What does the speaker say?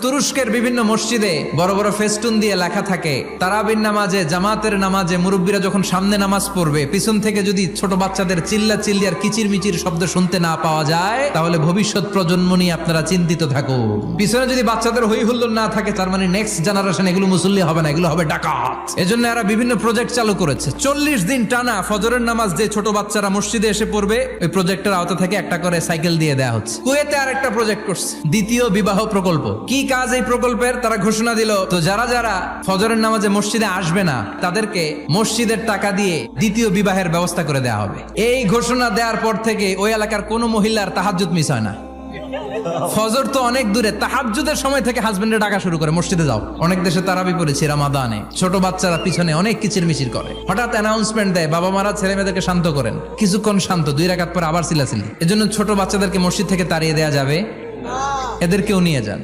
তুরস্কের বিভিন্ন মসজিদে বড় বড় ফেস্টুন দিয়ে লেখা থাকে তারাবির নামাজে, জামাতের নামাজে মুরব্বীরা যখন সামনে নামাজ পড়বে, পিছন থেকে যদি ছোট বাচ্চাদের চিল্লা চিল্লি আর কিচির মিচির শব্দ শুনতে না পাওয়া যায়, তাহলে ভবিষ্যৎ প্রজন্ম নিয়ে আপনারা চিন্তিত থাকুন। পিছনে যদি বাচ্চাদের হই হুল্লোড় না থাকে, তার মানে নেক্সট জেনারেশন এগুলো মুসল্লি হবে না, এগুলো হবে ডাকাত। এজন্য এরা বিভিন্ন প্রজেক্ট চালু করেছে। 40 দিন টানা ফজরের নামাজ যে ছোট বাচ্চারা মসজিদে এসে পড়বে, ওই প্রজেক্টের আওতা থেকে একটা করে সাইকেল দিয়ে দেওয়া হচ্ছে। কুয়েতে আরেকটা প্রজেক্ট করছে, দ্বিতীয় বিবাহ প্রকল্প। কি কাজ এই প্রকল্পের? তারা ঘোষণা দিল, তো যারা যারা ফজরের নামাজে মসজিদে আসবে না, তাদেরকে মসজিদের টাকা দিয়ে দ্বিতীয় বিবাহের ব্যবস্থা করে দেওয়া হবে। এই ঘোষণা দেওয়ার পর থেকে ওই এলাকার কোনো মহিলার তাহাজ্জুদ মিস হয় না। ফজর তো অনেক দূরে, তাহাজ্জুদের সময় থেকে হাজবেন্ডে ডাকা শুরু করে, মসজিদে যাও। অনেক দেশে তারাবি পড়েছি রামাদানে, ছোট বাচ্চারা পিছনে অনেক কিচির মিচির করে, হঠাৎ অ্যানাউন্সমেন্ট দেয়, বাবা মারা ছেলে মেয়েদেরকে শান্ত করেন। কিছুক্ষণ শান্ত, 2 রাকাত পরে আবার চিল্লাচিল্লি। এজন্য ছোট বাচ্চাদেরকে মসজিদ থেকে তাড়িয়ে দেওয়া যাবে, এদেরকেও নিয়ে যান।